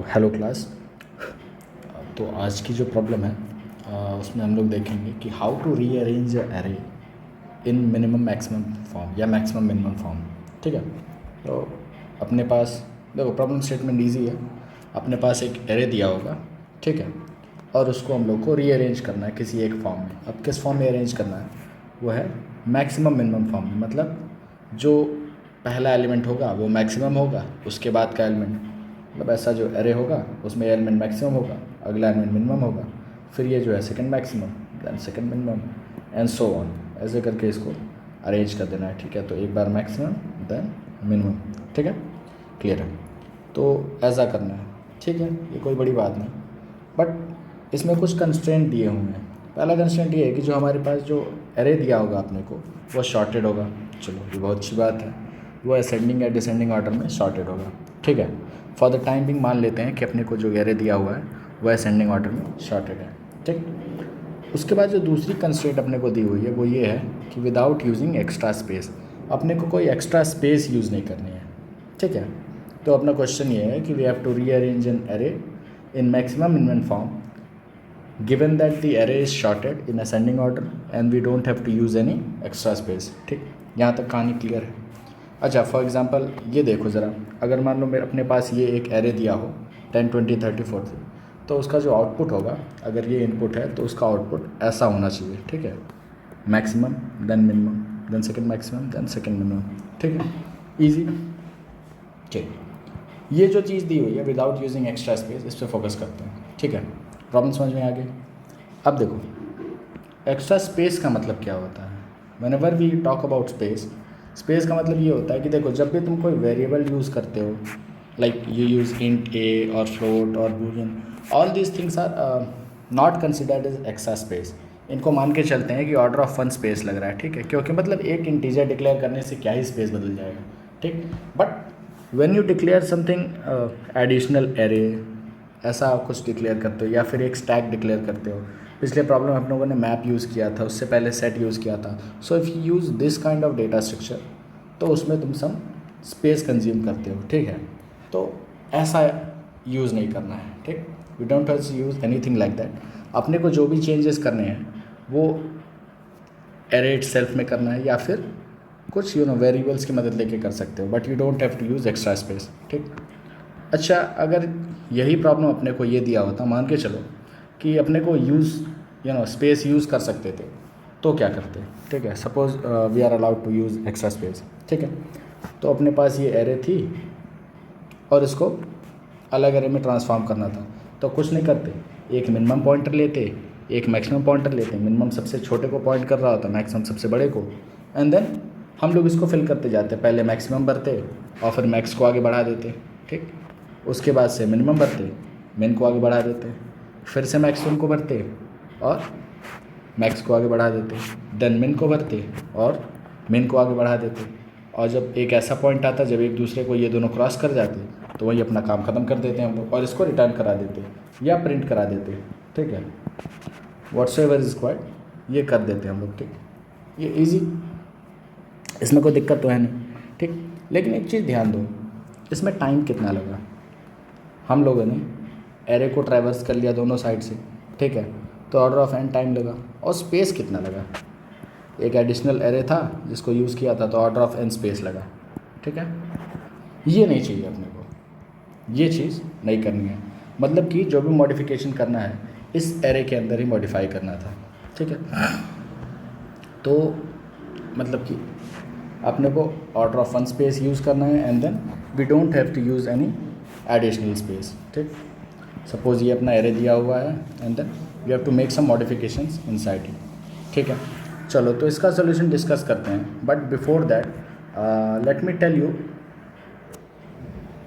Hello class. तो आज की जो प्रॉब्लम है उसमें हम लोग देखेंगे कि how to rearrange array in minimum maximum form या मैक्सिमम मिनिमम फॉर्म। ठीक है, तो अपने पास देखो प्रॉब्लम स्टेटमेंट ईजी है। अपने पास एक एरे दिया होगा, ठीक है, और उसको हम लोग को रीअरेंज करना है किसी एक फॉर्म में। अब किस फॉर्म में अरेंज करना है? वो है मैक्सिमम मिनिमम फॉर्म में। मतलब जो पहला एलिमेंट होगा वो मैक्सिमम होगा, उसके बाद का एलिमेंट, मतलब ऐसा जो एरे होगा उसमें एलिमेंट मैक्सिमम होगा, अगला एलिमेंट मिनिमम होगा, फिर ये जो है second maximum, then second minimum and so on, ऐसे करके इसको अरेंज कर देना है। ठीक है, तो एक बार मैक्सिमम देन मिनिमम। ठीक है, क्लियर है? तो ऐसा करना है, ठीक है, ये कोई बड़ी बात नहीं। बट इसमें कुछ कंस्ट्रेंट दिए हुए हैं। पहला कंस्ट्रेंट ये है कि जो हमारे पास जो एरे दिया होगा अपने को वो शॉर्टेड होगा। चलो ये बहुत अच्छी बात है, वो असेंडिंग या डिसेंडिंग ऑर्डर में शॉर्टेड होगा। ठीक है, फॉर द टाइम बिंग मान लेते हैं कि अपने को जो एरे दिया हुआ है वह असेंडिंग ऑर्डर में शॉर्टेड है। ठीक, उसके बाद जो दूसरी कंस्ट्रेंट अपने को दी हुई है वो ये है कि विदाउट यूजिंग एक्स्ट्रा स्पेस, अपने को कोई एक्स्ट्रा स्पेस यूज़ नहीं करनी है। ठीक है, तो अपना क्वेश्चन ये है कि we have to rearrange an array in maximum minimum form given that the array is sorted in ascending order and we don't have to use any extra space। ठीक, यहाँ तक कहानी क्लियर है। अच्छा, फॉर एग्जांपल ये देखो ज़रा, अगर मान लो मेरे अपने पास ये एक एरे दिया हो 10 20 30 40, तो उसका जो आउटपुट होगा, अगर ये इनपुट है तो उसका आउटपुट ऐसा होना चाहिए। ठीक है, maximum then minimum then second maximum then second minimum. ठीक है, ईजी। ठीक, ये जो चीज़ दी हुई है विदाउट यूजिंग एक्स्ट्रा स्पेस, इस पर फोकस करते हैं। ठीक है, प्रॉब्लम समझ में आ गई? अब देखो एक्स्ट्रा स्पेस का मतलब क्या होता है। Whenever we talk about space, space का मतलब ये होता है कि देखो जब भी तुम कोई वेरिएबल यूज़ करते हो, like you use int a और फ्लोट और boolean, all these things are not considered as extra space. इनको मान के चलते हैं कि ऑर्डर ऑफ वन स्पेस लग रहा है। ठीक है, क्योंकि मतलब एक इंटीजर डिक्लेयर करने से क्या ही स्पेस बदल जाएगा। ठीक, but when you declare something additional array, ऐसा कुछ डिक्लेयर करते हो या फिर एक स्टैक डिक्लेयर करते हो। पिछले प्रॉब्लम हम लोगों ने मैप यूज़ किया था, उससे पहले सेट यूज़ किया था। So if you use this kind of data structure, तो उसमें तुम सम स्पेस कंज्यूम करते हो। ठीक है, तो ऐसा यूज़ नहीं करना है। ठीक, we don't have to use anything like that. अपने को जो भी चेंजेस करने हैं वो एरे इटसेल्फ में करना है या फिर कुछ वेरिएबल्स की मदद लेके कर सकते हो, but you don't have to use extra space. ठीक, अच्छा, अगर यही प्रॉब्लम अपने को ये दिया होता, मान के चलो कि अपने को स्पेस यूज़ कर सकते थे, तो क्या करते? ठीक है, suppose we are allowed to use extra space. ठीक है, तो अपने पास ये एरे थी और इसको अलग एरे में ट्रांसफॉर्म करना था, तो कुछ नहीं करते, एक मिनिमम पॉइंटर लेते, एक मैक्सिमम पॉइंटर लेते। मिनिमम सबसे छोटे को पॉइंट कर रहा होता, मैक्सिमम सबसे बड़े को, एंड देन हम लोग इसको फिल करते जाते। पहले मैक्सिमम भरते और फिर मैक्स को आगे बढ़ा देते। ठीक, उसके बाद से मिनिमम भरते, मिन को आगे बढ़ा देते, फिर से मैक्सिमम को भरते और मैक्स को आगे बढ़ा देते, देन मिन को भरते और मिन को आगे बढ़ा देते। और जब एक ऐसा पॉइंट आता जब एक दूसरे को ये दोनों क्रॉस कर जाते, तो वही अपना काम ख़त्म कर देते हैं हम लोग और इसको रिटर्न करा देते या प्रिंट करा देते। ठीक है, व्हाट्सएवर इज रिक्वायर्ड ये कर देते हम लोग। ठीक, ये इजी, इसमें कोई दिक्कत तो है नहीं। ठीक, लेकिन एक चीज़ ध्यान दो, इसमें टाइम कितना लगा। हम लोगों ने एरे को ट्रैवर्स कर लिया दोनों साइड से, ठीक है, तो ऑर्डर ऑफ एन टाइम लगा। और स्पेस कितना लगा, एक एडिशनल एरे था जिसको यूज़ किया था, तो ऑर्डर ऑफ एन स्पेस लगा। ठीक है, ये नहीं चाहिए अपने को, ये चीज़ नहीं करनी है। मतलब कि जो भी मॉडिफिकेशन करना है इस एरे के अंदर ही मॉडिफाई करना था। ठीक है, तो मतलब कि अपने को order of one space use करना है and then we don't have to use any additional space. ठीक, सपोज ये अपना एरे दिया हुआ है and then we have to make some modifications inside it. ठीक है, चलो तो इसका सोल्यूशन डिस्कस करते हैं, but before that let me tell you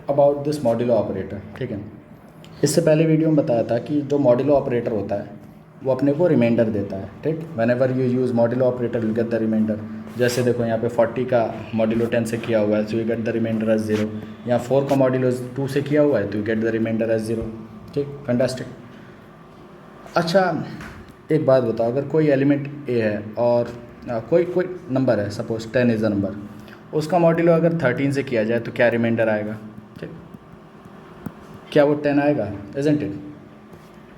about this modulo operator. ठीक है, इससे पहले वीडियो में बताया था कि जो मॉड्यूलो ऑपरेटर होता है वो अपने को रिमाइंडर देता है। ठीक, whenever you use modulo operator you get the reminder. जैसे देखो यहाँ पे 40 का मॉड्यूलो 10 से किया हुआ है, तो you get the reminder as 0। यहाँ 4 का मॉड्यूलो 2 से किया हुआ है, तो you get the reminder as 0। ठीक, फैंटास्टिक। अच्छा, एक बात बताओ, अगर कोई एलिमेंट ए है और कोई नंबर है, सपोज 10 इज़ अ नंबर, उसका मॉड्यूलो अगर 13 से किया जाए तो क्या रिमाइंडर आएगा? ठीक, क्या वो 10 आएगा? Isn't it?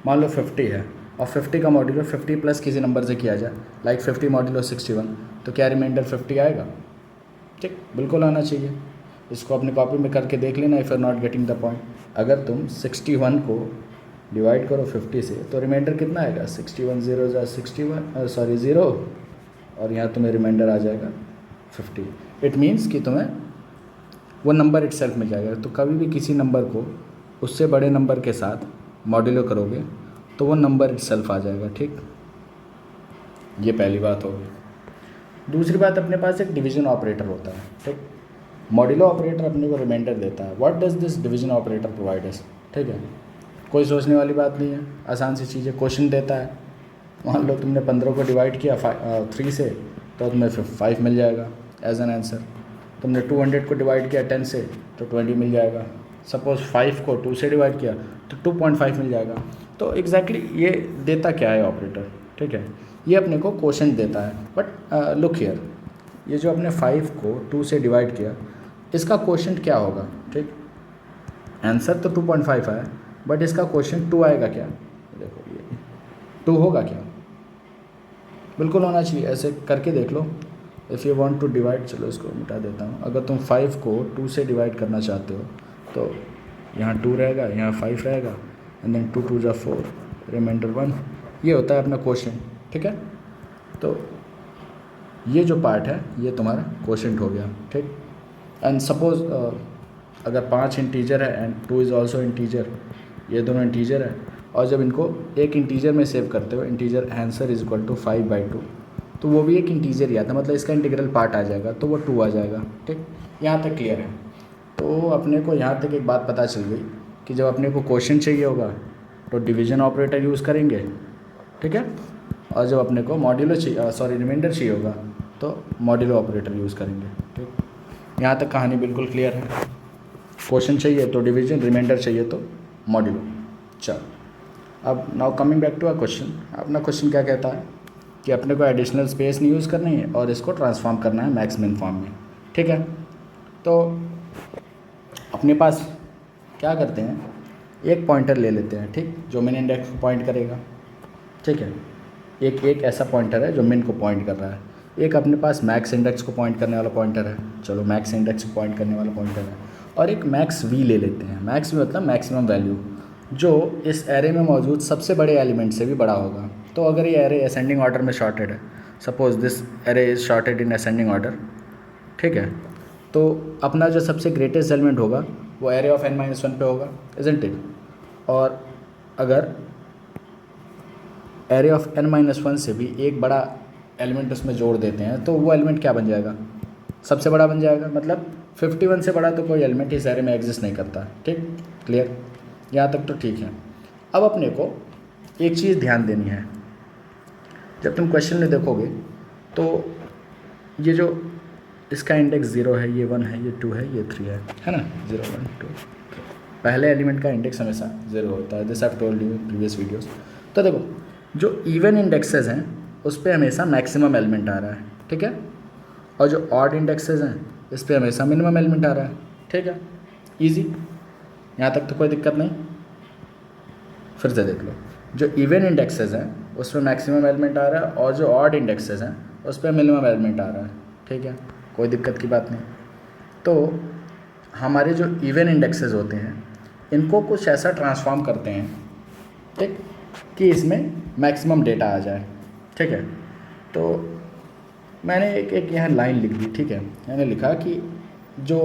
मान लो 50 है और 50 का मॉड्यूलो 50 प्लस किसी नंबर से किया जाए, लाइक 50 मॉड्यूलो 61, तो क्या रिमाइंडर 50 आएगा? ठीक, बिल्कुल आना चाहिए। इसको अपनी कॉपी में करके देख लेना if you are not getting the point. अगर तुम 61 को डिवाइड करो 50 से तो रिमाइंडर कितना आएगा? 61 0 जा 61 सॉरी 0, और यहाँ तुम्हें रिमाइंडर आ जाएगा 50। इट मीन्स कि तुम्हें वो नंबर इटसेल्फ मिल जाएगा। तो कभी भी किसी नंबर को उससे बड़े नंबर के साथ मॉड्यूलो करोगे तो वो नंबर इटसेल्फ आ जाएगा। ठीक, ये पहली बात होगी। दूसरी बात, अपने पास एक डिवीजन ऑपरेटर होता है। ठीक, मॉड्यूलो ऑपरेटर अपने को रिमाइंडर देता है। What does this division operator provide us? ठीक है, कोई सोचने वाली बात नहीं है, आसान सी चीज़ है। क्वेश्चन देता है, मान लो तुमने 15 को डिवाइड किया 3 से तो तुम्हें 5 मिल जाएगा एज एन आंसर। तुमने 200 को डिवाइड किया 10 से तो 20 मिल जाएगा। सपोज़ 5 को 2 से डिवाइड किया तो 2.5 मिल जाएगा। तो एग्जैक्टली ये देता क्या है ऑपरेटर? ठीक है, ये अपने को क्वोशंट देता है। बट लुक हियर, ये जो अपने 5 को 2 से डिवाइड किया, इसका क्वोशंट क्या होगा? ठीक, आंसर तो 2.5 आया, बट इसका क्वोशंट 2 आएगा क्या? देखो ये 2 होगा क्या? बिल्कुल होना चाहिए। ऐसे करके देख लो। If you want to divide, चलो इसको मिटा देता हूँ। अगर तुम 5 को 2 से डिवाइड करना चाहते हो तो यहाँ 2 रहेगा, यहाँ 5 रहेगा, एंड देन 2 2 जा 4, रिमाइंडर 1। ये होता है अपना क्वोशंट। ठीक है, तो ये जो पार्ट है ये तुम्हारा क्वोशंट हो गया। ठीक, एंड सपोज अगर 5 इंटीजर है एंड 2 इज़ ऑल्सो इंटीजर, ये दोनों इंटीजर है, और जब इनको एक इंटीजर में सेव करते हो, integer answer is equal to 5/2, तो वो भी एक इंटीजर ही आता है, मतलब इसका इंटीग्रल पार्ट आ जाएगा, तो वो 2 आ जाएगा। ठीक, यहाँ तक क्लियर है? तो अपने को यहाँ तक एक बात पता चल गई कि जब अपने को क्वोशंट चाहिए होगा तो डिवीजन ऑपरेटर यूज़ करेंगे। ठीक है, और जब अपने को मॉड्यूलो चाहिए, सॉरी रिमाइंडर चाहिए होगा तो मॉड्यूलो ऑपरेटर यूज़ करेंगे। ठीक, यहाँ तक कहानी बिल्कुल क्लियर है। क्वोशंट चाहिए तो डिवीजन, रिमाइंडर चाहिए तो मॉड्यूलो। चलो, अब now coming back to a question. अपना क्वेश्चन क्या कहता है कि अपने को एडिशनल स्पेस नहीं यूज़ करनी है और इसको ट्रांसफॉर्म करना है मैक्स मिन फॉर्म में। ठीक है, तो अपने पास क्या करते हैं, एक पॉइंटर ले लेते हैं। ठीक, जो मिन इंडेक्स को पॉइंट करेगा। ठीक है, एक ऐसा पॉइंटर है जो मिन को पॉइंट कर रहा है। एक अपने पास मैक्स इंडेक्स को पॉइंट करने वाला पॉइंटर है, चलो मैक्स इंडेक्स को पॉइंट करने वाला पॉइंटर है, और एक मैक्स वी ले लेते हैं। मैक्स वी मतलब मैक्सिमम वैल्यू, जो इस एरे में मौजूद सबसे बड़े एलिमेंट से भी बड़ा होगा। तो अगर ये एरे असेंडिंग ऑर्डर में शॉर्टेड है, suppose this array is shorted in ascending order. ठीक है, तो अपना जो सबसे ग्रेटेस्ट एलिमेंट होगा वो एरे ऑफ n-1 पे होगा, इजंट इट? और अगर एरे ऑफ n-1 से भी एक बड़ा एलिमेंट उसमें जोड़ देते हैं तो वो एलिमेंट क्या बन जाएगा? सबसे बड़ा बन जाएगा। मतलब 51 से बड़ा तो कोई एलिमेंट इस एरे में एग्जिस्ट नहीं करता। ठीक, क्लियर? यहाँ तक तो ठीक है। अब अपने को एक चीज़ ध्यान देनी है, जब तुम क्वेश्चन में देखोगे तो ये जो इसका इंडेक्स 0 है, ये 1 है, ये 2 है, ये 3 है ना? 0 1 2, पहले एलिमेंट का इंडेक्स हमेशा 0 होता है। This I have told you in previous videos. तो देखो, जो इवन इंडेक्सेस हैं उस पर हमेशा मैक्सिमम एलिमेंट आ रहा है। ठीक है, और जो ऑड इंडेक्सेस हैं इस पर हमेशा मिनिमम एलिमेंट आ रहा है। ठीक है, ईजी, यहाँ तक तो कोई दिक्कत नहीं। फिर से देख लो, जो इवन इंडेक्सेस हैं उस पर मैक्सिमम एलिमेंट आ रहा है, और जो ऑड इंडेक्सेस हैं उस पर मिनिमम एलिमेंट आ रहा है। ठीक है, कोई दिक्कत की बात नहीं। तो हमारे जो इवन इंडेक्सेस होते हैं इनको कुछ ऐसा ट्रांसफॉर्म करते हैं, ठीक, कि इसमें मैक्सिमम डेटा आ जाए। ठीक है, तो मैंने एक यहाँ लाइन लिख दी। ठीक है, मैंने लिखा कि जो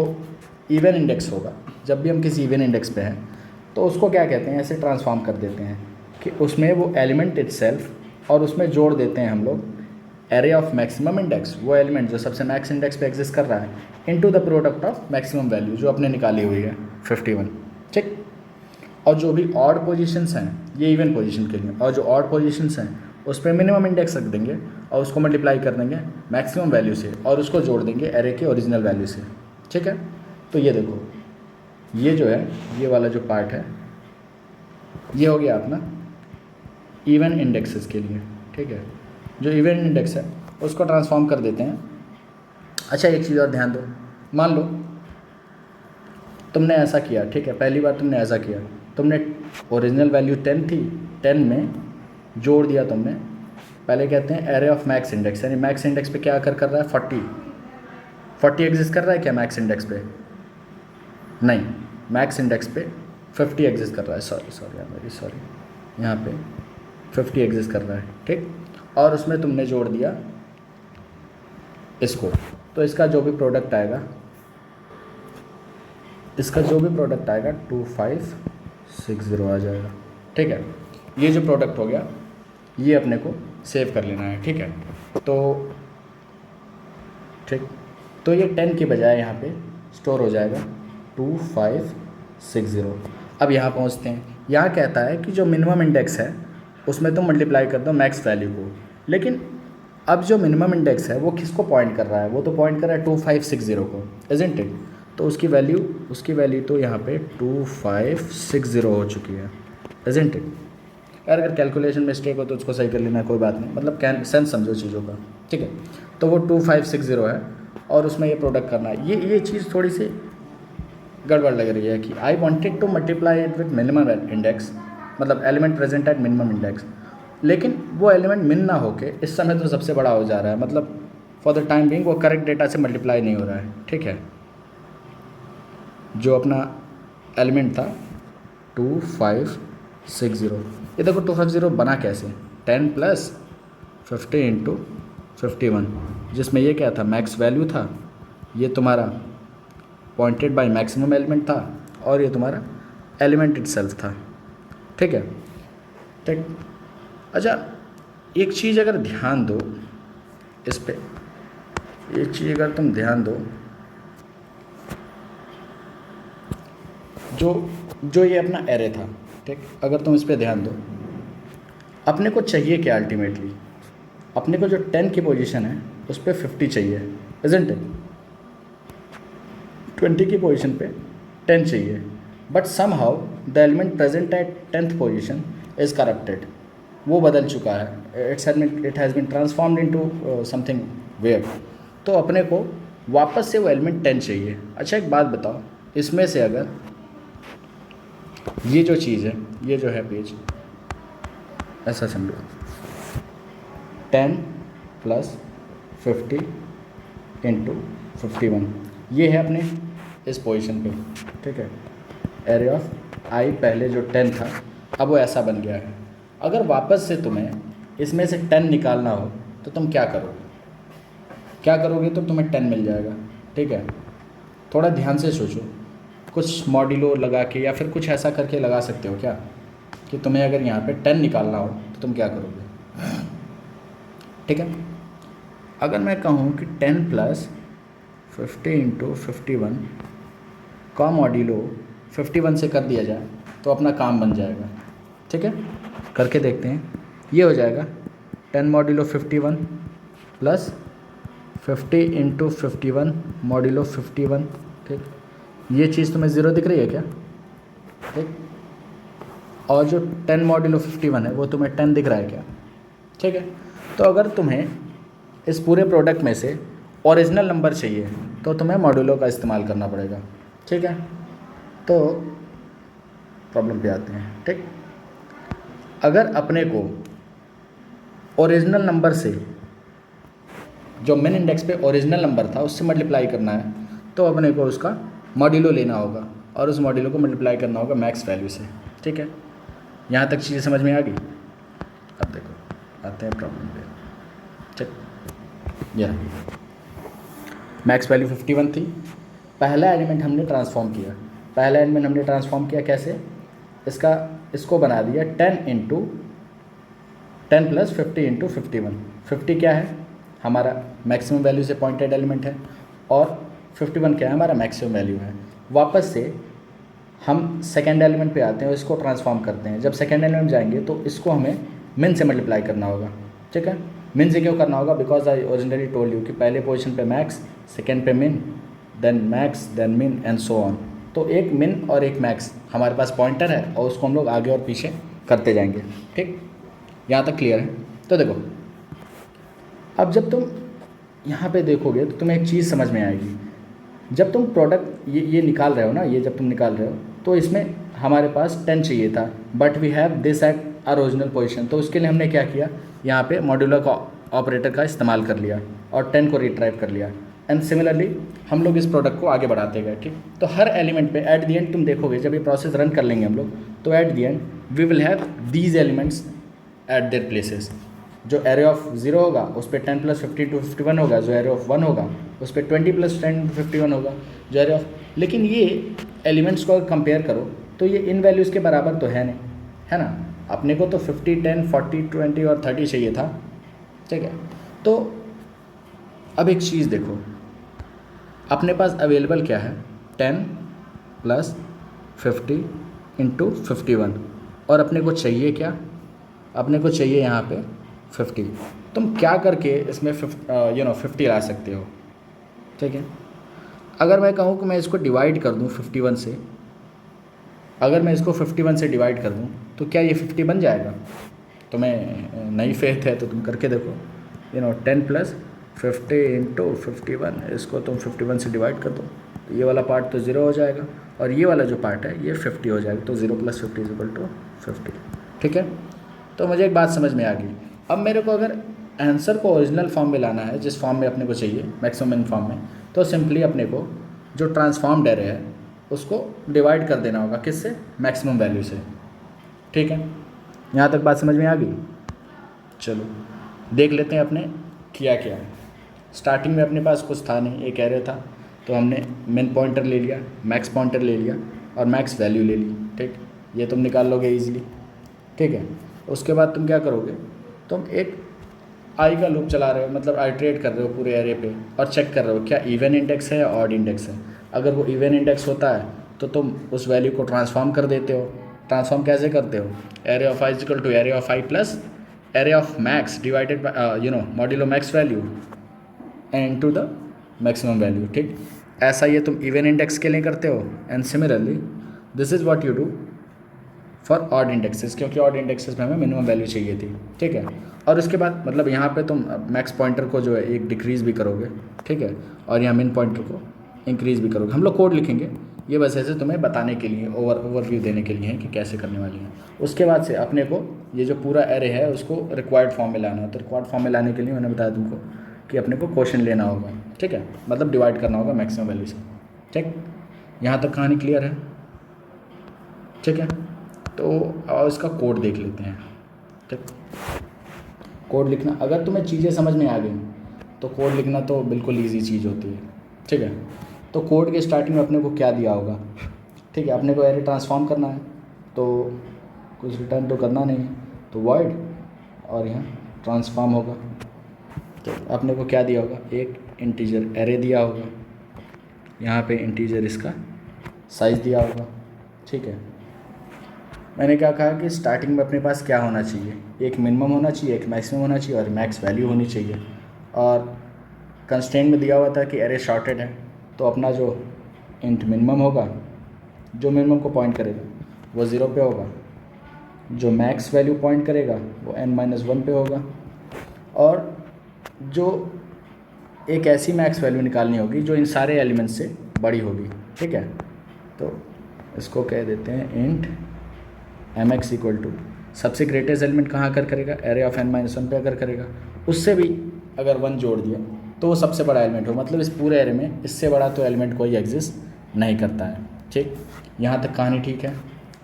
इवन इंडेक्स होगा, जब भी हम किसी इवन इंडेक्स पे हैं तो उसको क्या कहते हैं, ऐसे ट्रांसफॉर्म कर देते हैं कि उसमें वो एलिमेंट इटसेल्फ और उसमें जोड़ देते हैं हम लोग एरे ऑफ मैक्सिमम इंडेक्स, वो एलिमेंट जो सबसे मैक्स इंडेक्स पे एग्जिस्ट कर रहा है, into the product of maximum value जो अपने निकाली हुई है 51। ठीक, और जो भी ऑड पोजीशंस हैं ये इवन पोजीशन के लिए, और जो ऑड पोजीशंस हैं उस पर मिनिमम इंडेक्स रख देंगे और उसको मल्टीप्लाई कर देंगे मैक्सिमम वैल्यू से और उसको जोड़ देंगे एरे के ओरिजिनल वैल्यू से। ठीक है, तो ये देखो, ये जो है, ये वाला जो पार्ट है ये हो गया अपना इवन इंडेक्सेस के लिए। ठीक है, जो इवन इंडेक्स है उसको ट्रांसफॉर्म कर देते हैं। अच्छा, एक चीज़ और ध्यान दो, मान लो तुमने ऐसा किया। ठीक है, पहली बार तुमने ऐसा किया तुमने ओरिजिनल वैल्यू 10 थी, 10 में जोड़ दिया तुमने, पहले कहते हैं एरे ऑफ मैक्स इंडेक्स, यानी मैक्स इंडेक्स पे क्या कर रहा है 40 एग्जिस्ट कर रहा है क्या मैक्स इंडेक्स पे? नहीं, मैक्स इंडेक्स पे 50 एग्जिस्ट कर रहा है, सॉरी यहाँ पे 50 एग्जिस्ट कर रहा है, ठीक। और उसमें तुमने जोड़ दिया इसको, तो इसका जो भी प्रोडक्ट आएगा, 2560 आ जाएगा, ठीक है। ये जो प्रोडक्ट हो गया ये अपने को सेव कर लेना है, ठीक है। तो ये 10 के बजाय यहाँ पे स्टोर हो जाएगा 2560। अब यहाँ पहुँचते हैं, यहाँ कहता है कि जो मिनिमम इंडेक्स है उसमें तुम मल्टीप्लाई कर दो मैक्स वैल्यू को, लेकिन अब जो मिनिमम इंडेक्स है वो किसको पॉइंट कर रहा है? वो तो पॉइंट कर रहा है 2560 को, इजंट इट? तो उसकी वैल्यू तो यहाँ पे 2560 हो चुकी है, इजंट इट? यार अगर कैलकुलेशन मिस्टेक हो तो उसको सही कर लेना है, कोई बात नहीं, मतलब कैन सेंस समझो चीज़ों का, ठीक है। तो वो 2560 है और उसमें ये प्रोडक्ट करना है। ये चीज़ थोड़ी सी गड़बड़ लग रही है कि I wanted to multiply it with minimum index, मतलब element present at minimum index, लेकिन वो एलिमेंट मिन ना होके इस समय तो सबसे बड़ा हो जा रहा है, मतलब फॉर द टाइम बिंग वो करेक्ट डेटा से मल्टीप्लाई नहीं हो रहा है, ठीक है। जो अपना एलिमेंट था 2560, ये देखो 250 बना कैसे, 10 + 50 × 51, जिसमें ये क्या था मैक्स वैल्यू था, ये तुम्हारा पॉइंटेड बाय मैक्सिमम एलिमेंट था और ये तुम्हारा एलिमेंट इटसेल्फ था, ठीक है, ठीक। अच्छा एक चीज़ अगर ध्यान दो इस पे, एक चीज़ अगर तुम ध्यान दो, जो ये अपना एरे था, ठीक, अगर तुम इस पे ध्यान दो, अपने को चाहिए क्या अल्टीमेटली? अपने को जो 10 की पोजीशन है उस पर 50 चाहिए, इजंट इट? 20 की पोजीशन पे 10 चाहिए, but somehow the element present at 10th position is corrupted, वो बदल चुका है, it has been transformed into something where, तो अपने को वापस से वो एलिमेंट 10 चाहिए। अच्छा एक बात बताओ, इसमें से अगर ये जो चीज़ है, ये जो है पेज, ऐसा समझो 10 + 50 × 51, ये है अपने इस पोजीशन पे, ठीक है। एरे ऑफ आई पहले जो 10 था अब वो ऐसा बन गया है। अगर वापस से तुम्हें इसमें से 10 निकालना हो तो तुम क्या करोगे? तो तुम्हें 10 मिल जाएगा, ठीक है। थोड़ा ध्यान से सोचो, कुछ मॉड्यूलो लगा के या फिर कुछ ऐसा करके लगा सकते हो क्या कि तुम्हें अगर यहाँ पे 10 निकालना हो तो तुम क्या करोगे, ठीक है। अगर मैं कहूँ कि 10 + 50 × 51 का मॉड्यूलो 51 से कर दिया जाए तो अपना काम बन जाएगा, ठीक है। करके देखते हैं, ये हो जाएगा 10 मॉड्यूलो 51 + 50 × 51 मॉड्यूलो 51, ठीक। ये चीज़ तुम्हें 0 दिख रही है क्या, ठीक। और जो 10 मॉड्यूलो 51 है वो तुम्हें 10 दिख रहा है क्या, ठीक है। तो अगर तुम्हें इस पूरे प्रोडक्ट में से ओरिजिनल नंबर चाहिए तो तुम्हें मॉड्यूलो का इस्तेमाल करना पड़ेगा, ठीक है। तो प्रॉब्लम पे आते हैं, ठीक। अगर अपने को ओरिजिनल नंबर से, जो मिन इंडेक्स पे ओरिजिनल नंबर था उससे मल्टीप्लाई करना है तो अपने को उसका मॉड्यूलो लेना होगा और उस मॉड्यूलो को मल्टीप्लाई करना होगा मैक्स वैल्यू से, ठीक है। यहाँ तक चीज़ें समझ में आ गई? अब देखो आते हैं प्रॉब्लम पे, ठीक। यह मैक्स वैल्यू 51 थी, पहला एलिमेंट हमने ट्रांसफॉर्म किया, कैसे? इसको बना दिया 10 + 50 × 51। 50 क्या है? हमारा मैक्सिमम वैल्यू से पॉइंटेड एलिमेंट है और 51 क्या है? हमारा मैक्सिमम वैल्यू है। वापस से हम सेकेंड एलिमेंट पे आते हैं और इसको ट्रांसफॉर्म करते हैं। जब सेकेंड एलिमेंट जाएंगे तो इसको हमें मिन से मल्टीप्लाई करना होगा, ठीक है। मिन से क्यों करना होगा? Because I originally told you कि पहले पोजीशन पे मैक्स, सेकेंड पे मिन, देन मैक्स, देन मिन एंड सो ऑन। तो एक मिन और एक मैक्स हमारे पास पॉइंटर है और उसको हम लोग आगे और पीछे करते जाएंगे, ठीक। यहाँ तक क्लियर है? तो देखो अब जब तुम यहाँ पे देखोगे तो तुम्हें एक चीज़ समझ में आएगी। जब तुम प्रोडक्ट ये निकाल रहे हो ना, ये जब तुम निकाल रहे हो तो इसमें हमारे पास 10 चाहिए था, but we have this at original position. तो उसके लिए हमने क्या किया, यहाँ पे मॉड्यूलर का ऑपरेटर का इस्तेमाल कर लिया और 10 को रिट्राइव कर लिया। एंड सिमिलरली हम लोग इस प्रोडक्ट को आगे बढ़ाते गए। ठीक, तो हर एलिमेंट पे एट द एंड तुम देखोगे जब ये प्रोसेस रन कर लेंगे हम लोग, तो at the end we will have these elements at their places. जो एरे ऑफ 0 होगा उस पर 10 + 50 to 51 होगा, जो एरे ऑफ 1 होगा उस पर 20 + 10 to 51 होगा, जो एरे ऑफ, लेकिन ये एलिमेंट्स को अगर कंपेयर करो तो ये इन वैल्यूज़ के बराबर तो है नहीं, है ना। अपने को तो 50, 10, 40, 20 और 30 चाहिए था। ठीक है, तो अब एक चीज़ देखो, अपने पास अवेलेबल क्या है, 10 + 50 × 51, और अपने को चाहिए क्या, अपने को चाहिए यहाँ पे 50। तुम क्या करके इसमें 50 ला सकते हो। ठीक है, अगर मैं कहूँ कि मैं इसको डिवाइड कर दूँ 51 से, अगर मैं इसको 51 से डिवाइड कर दूँ तो क्या ये 50 बन जाएगा। तुम्हें नई फेथ है तो तुम करके देखो, 10 + 50 × 51, इसको तुम 51 से डिवाइड कर दो तो ये वाला पार्ट तो 0 हो जाएगा और ये वाला जो पार्ट है ये 50 हो जाएगा। तो 0 + 50 = 50। ठीक है, तो मुझे एक बात समझ में आ गई। अब मेरे को अगर आंसर को ओरिजिनल फॉर्म में लाना है, जिस फॉर्म में अपने को चाहिए मैक्सिमम फॉर्म में, तो सिंपली अपने को जो ट्रांसफॉर्म्ड एरे है उसको डिवाइड कर देना होगा, किससे, मैक्सिमम वैल्यू से। ठीक है, यहाँ तक बात समझ में आ गई। चलो देख लेते हैं अपने किया क्या। स्टार्टिंग में अपने पास कुछ था नहीं, एक एरे था, तो हमने मिन पॉइंटर ले लिया, मैक्स पॉइंटर ले लिया और मैक्स वैल्यू ले ली। ठीक, ये तुम निकाल लोगे ईजिली। ठीक है, उसके बाद तुम क्या करोगे, तुम एक आई का लूप चला रहे हो, मतलब आइट्रेट कर रहे हो पूरे एरे पे और चेक कर रहे हो क्या इवन इंडेक्स है या ऑड इंडेक्स है। अगर वो इवन इंडेक्स होता है तो तुम उस वैल्यू को ट्रांसफॉर्म कर देते हो। ट्रांसफॉर्म कैसे करते हो, array of i equal to array of i plus array of max divided by modulo max value and to the maximum value. ठीक, ऐसा ये तुम इवन इंडेक्स के लिए करते हो। And similarly this is what you do for odd indexes, क्योंकि odd indexes में हमें मिनिमम वैल्यू चाहिए थी। ठीक है, और उसके बाद मतलब यहाँ पे तुम मैक्स पॉइंटर को जो है एक डिक्रीज़ भी करोगे। ठीक है, और यहाँ मिन पॉइंटर को इंक्रीज़ भी करोगे। हम लोग कोड लिखेंगे, ये बस ऐसे तुम्हें बताने के लिए, ओवरव्यू देने के लिए है कि कैसे करने वाली है। उसके बाद से अपने को ये जो पूरा एरे है उसको रिक्वायर्ड फॉर्म में लाना है। तो रिक्वायर्ड फॉर्म में लाने के लिए मैंने बताया तुमको कि अपने को क्वेश्चन लेना होगा। ठीक है, मतलब डिवाइड करना होगा मैक्सिमम वैल्यू से। ठीक, यहाँ तक कहानी क्लियर है। ठीक है, तो अब इसका कोड देख लेते हैं। ठीक, कोड लिखना, अगर तुम्हें चीज़ें समझ में आ गई तो कोड लिखना तो बिल्कुल ईजी चीज़ होती है। ठीक है, तो कोड के स्टार्टिंग में अपने को क्या दिया होगा। ठीक है, अपने को एरे ट्रांसफॉर्म करना है तो कुछ रिटर्न तो करना नहीं है, तो वॉइड और यहाँ ट्रांसफॉर्म होगा। तो अपने को क्या दिया होगा, एक इंटीजर एरे दिया होगा, यहाँ पे इंटीजर इसका साइज़ दिया होगा। ठीक है, मैंने क्या कहा कि स्टार्टिंग में अपने पास क्या होना चाहिए, एक मिनिमम होना चाहिए, एक मैक्सिमम होना चाहिए और मैक्स वैल्यू होनी चाहिए। और कंस्ट्रेंट में दिया हुआ था कि एरे शॉर्टेड है, तो अपना जो इंट मिनिमम होगा, जो मिनिमम को पॉइंट करेगा वो 0 पे होगा, जो मैक्स वैल्यू पॉइंट करेगा वो n-1 पे होगा, और जो एक ऐसी मैक्स वैल्यू निकालनी होगी जो इन सारे एलिमेंट्स से बड़ी होगी। ठीक है, तो इसको कह देते हैं इंट mx इक्वल टू सबसे ग्रेटेस्ट एलिमेंट कहाँ कर करेगा, एरे ऑफ n-1 पे अगर करेगा, उससे भी अगर 1 जोड़ दिया तो वो सबसे बड़ा एलिमेंट हो, मतलब इस पूरे एरे में इससे बड़ा तो एलिमेंट कोई एग्जिस्ट नहीं करता है। ठीक, यहाँ तक कहानी ठीक है।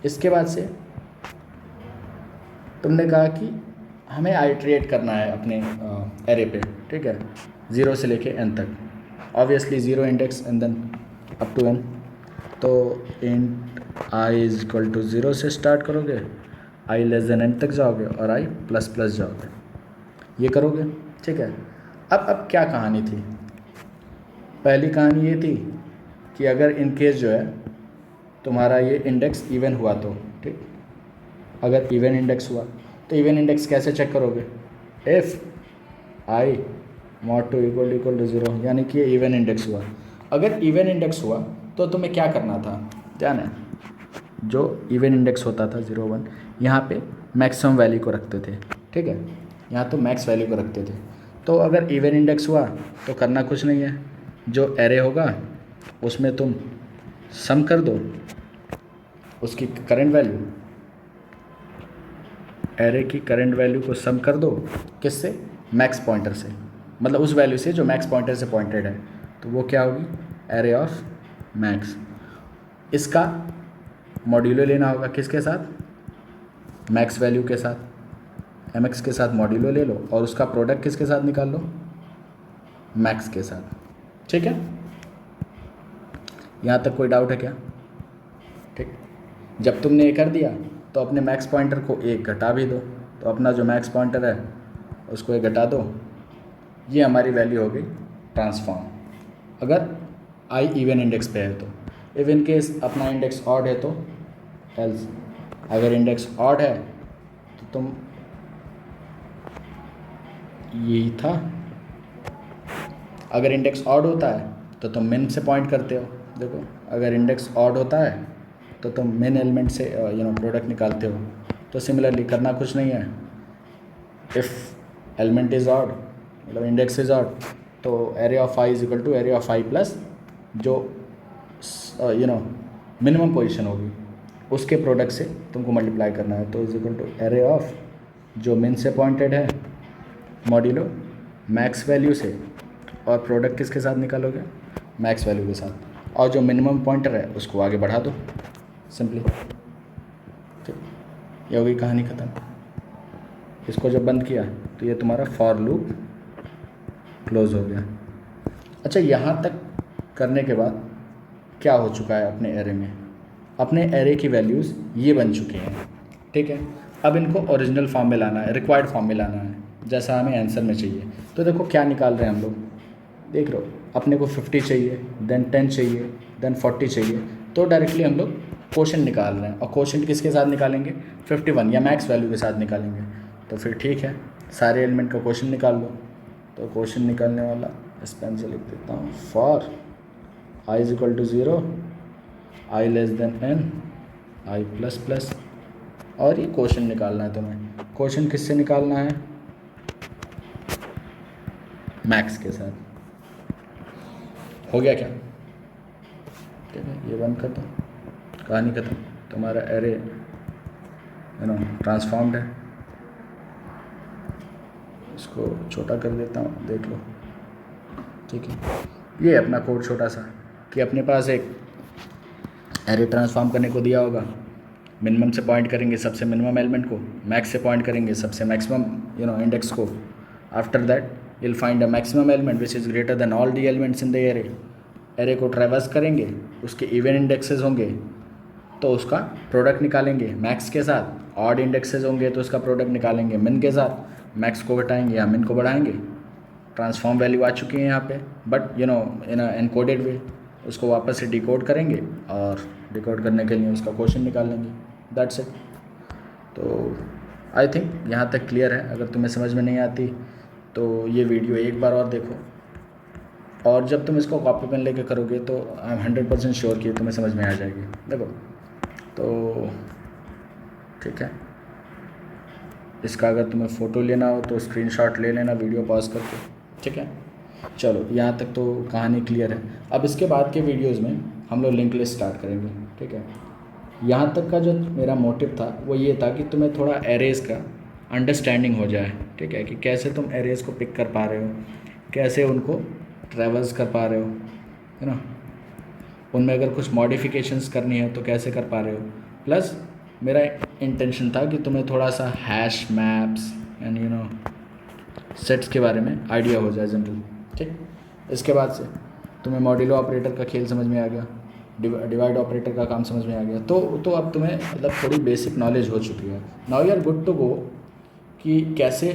इसके बाद से तुमने कहा कि हमें आइट्रेट करना है अपने एरे पे। ठीक है, 0 से लेके n तक, obviously 0 index and then up to n। तो int i is equal to 0 से स्टार्ट करोगे, i लेस देन n तक जाओगे और i प्लस प्लस जाओगे, ये करोगे। ठीक है, अब क्या कहानी थी, पहली कहानी ये थी कि अगर इन केस जो है तुम्हारा ये इंडेक्स इवन हुआ तो, ठीक, अगर इवन इंडेक्स हुआ तो इवन इंडेक्स कैसे चेक करोगे, if i mod 2 equal to 0, यानी कि इवन इंडेक्स हुआ। अगर इवन इंडेक्स हुआ तो तुम्हें क्या करना था, ध्यान है, जो इवन इंडेक्स होता था 0 1, यहाँ पे मैक्सिमम वैल्यू को रखते थे। ठीक है, यहाँ तो मैक्स वैल्यू को रखते थे। तो अगर इवन इंडेक्स हुआ तो करना कुछ नहीं है, जो एरे होगा उसमें तुम सम कर दो उसकी करंट वैल्यू, एरे की करंट वैल्यू को सम कर दो किससे, मैक्स पॉइंटर से, मतलब उस वैल्यू से जो मैक्स पॉइंटर से पॉइंटेड है, तो वो क्या होगी, एरे ऑफ मैक्स। इसका मॉड्यूलो लेना होगा किसके साथ, मैक्स वैल्यू के साथ, एम एक्स के साथ मॉड्यूलो ले लो और उसका प्रोडक्ट किसके साथ निकाल लो, मैक्स के साथ। ठीक है, यहाँ तक कोई डाउट है क्या? ठीक, जब तुमने ये कर दिया तो अपने मैक्स पॉइंटर को एक घटा भी दो, तो अपना जो मैक्स पॉइंटर है उसको एक घटा दो, ये हमारी वैल्यू हो गई ट्रांसफॉर्म। अगर आई इवन इंडेक्स पे है तो, इफ इन केस अपना इंडेक्स ऑड है तो एल्स, अगर इंडेक्स ऑड है तो तुम, यही था, अगर इंडेक्स ऑड होता है तो तुम मिन से पॉइंट करते हो। देखो अगर इंडेक्स ऑड होता है तो तुम मिन एलिमेंट से प्रोडक्ट निकालते हो। तो सिमिलरली करना कुछ नहीं है, इफ़ एलिमेंट इज़ ऑड मतलब इंडेक्स इज़ ऑड, तो array of i is equal to array of i plus जो मिनिमम पोजीशन होगी उसके प्रोडक्ट से तुमको मल्टीप्लाई करना है, तो is equal to array of जो मिन से पॉइंटेड है मॉड्यूलो मैक्स वैल्यू से, और प्रोडक्ट किसके साथ निकालोगे, मैक्स वैल्यू के साथ, और जो मिनिमम पॉइंटर है उसको आगे बढ़ा दो सिंपली। ठीक, ये होगी कहानी ख़त्म। इसको जब बंद किया तो ये तुम्हारा फॉर लूप क्लोज हो गया। अच्छा, यहाँ तक करने के बाद क्या हो चुका है अपने एरे में, अपने एरे की वैल्यूज़ ये बन चुकी हैं। ठीक है, अब इनको ओरिजिनल फॉर्म में लाना है, रिक्वायर्ड फॉर्म में लाना है जैसा हमें आंसर में चाहिए। तो देखो क्या निकाल रहे हैं हम लोग, देख रहे हो, अपने को 50 चाहिए, देन 10 चाहिए, देन 40 चाहिए, तो डायरेक्टली हम लोग क्वोशंट निकाल रहे हैं। और क्वोशंट किसके साथ निकालेंगे, 51 या मैक्स वैल्यू के साथ निकालेंगे। तो फिर ठीक है, सारे एलिमेंट का क्वोशंट निकाल लो। तो क्वोशंट निकालने वाला इस पेन से लिख देता हूँ, for i is equal to 0, i less than n, i plus plus, और ये क्वोशंट निकालना है तुम्हें। क्वोशंट किससे निकालना है, मैक्स के साथ। हो गया क्या? ठीक है, ये बंद कर दो, कहानी खत्म, तुम्हारा एरे ट्रांसफॉर्म्ड है। इसको छोटा कर देता हूँ, देख लो। ठीक है, ये अपना कोड छोटा सा कि अपने पास एक एरे ट्रांसफॉर्म करने को दिया होगा, मिनिमम से पॉइंट करेंगे सबसे मिनिमम एलिमेंट को, मैक्स से पॉइंट करेंगे सबसे मैक्सिमम इंडेक्स को। After that you'll find a maximum element which is greater than all the elements in the array। Array को ट्रैवर्स करेंगे, उसके इवन इंडेक्सेस होंगे तो उसका प्रोडक्ट निकालेंगे मैक्स के साथ, ऑड इंडेक्सेस होंगे तो उसका प्रोडक्ट निकालेंगे मिन के साथ, मैक्स को घटाएंगे या मिन को बढ़ाएंगे। ट्रांसफॉर्म वैल्यू आ चुकी है यहाँ पे, बट इन अ एनकोडेड वे, उसको वापस से डिकोड करेंगे और डिकोड करने के लिए उसका क्वेश्चन निकाल लेंगे, दैट्स इट। तो आई थिंक यहाँ तक क्लियर है। अगर तुम्हें समझ में नहीं आती तो ये वीडियो एक बार और देखो, और जब तुम इसको कॉपी पेन लेके करोगे तो आई एम 100% श्योर कि तुम्हें समझ में आ जाएगी। देखो तो ठीक है, इसका अगर तुम्हें फ़ोटो लेना हो तो स्क्रीनशॉट ले लेना वीडियो पॉज करके। ठीक है, चलो यहाँ तक तो कहानी क्लियर है। अब इसके बाद के वीडियोज़ में हम लोग लिंक लिस्ट स्टार्ट करेंगे। ठीक है, यहाँ तक का जो मेरा मोटिव था वो ये था कि तुम्हें थोड़ा एरेज़ का अंडरस्टैंडिंग हो जाए। ठीक है, कि कैसे तुम एरेज़ को पिक कर पा रहे हो, कैसे उनको ट्रैवर्स कर पा रहे हो, है ना, उनमें अगर कुछ मॉडिफिकेशंस करनी है तो कैसे कर पा रहे हो। प्लस मेरा इंटेंशन था कि तुम्हें थोड़ा सा हैश मैप्स एंड सेट्स के बारे में आइडिया हो जाए जनरल। ठीक, इसके बाद से तुम्हें मॉड्यूलो ऑपरेटर का खेल समझ में आ गया, डिवाइड ऑपरेटर का काम समझ में आ गया, तो अब तुम्हें मतलब थोड़ी बेसिक नॉलेज हो चुकी है। Now you are good to go कि कैसे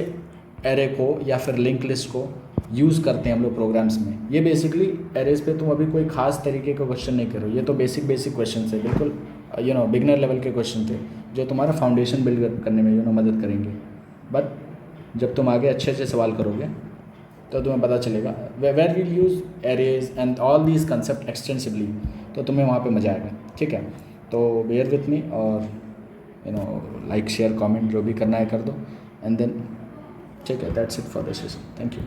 एरे को या फिर लिंक लिस्ट को यूज़ करते हैं हम लोग प्रोग्राम्स में। ये बेसिकली एरेज पे तुम अभी कोई खास तरीके का क्वेश्चन नहीं करो, ये तो बेसिक क्वेश्चन थे, बिल्कुल बिगनर लेवल के क्वेश्चन थे जो तुम्हारा फाउंडेशन बिल्ड करने में मदद करेंगे। बट जब तुम आगे अच्छे अच्छे सवाल करोगे तो तुम्हें पता चलेगा where will use arrays and all these concept extensively, तो तुम्हें वहाँ पे मज़ा आएगा। ठीक है, तो बेयर विथ मी, और लाइक शेयर कमेंट जो भी करना है कर दो, एंड देन ठीक है, that's it for this session. Thank you.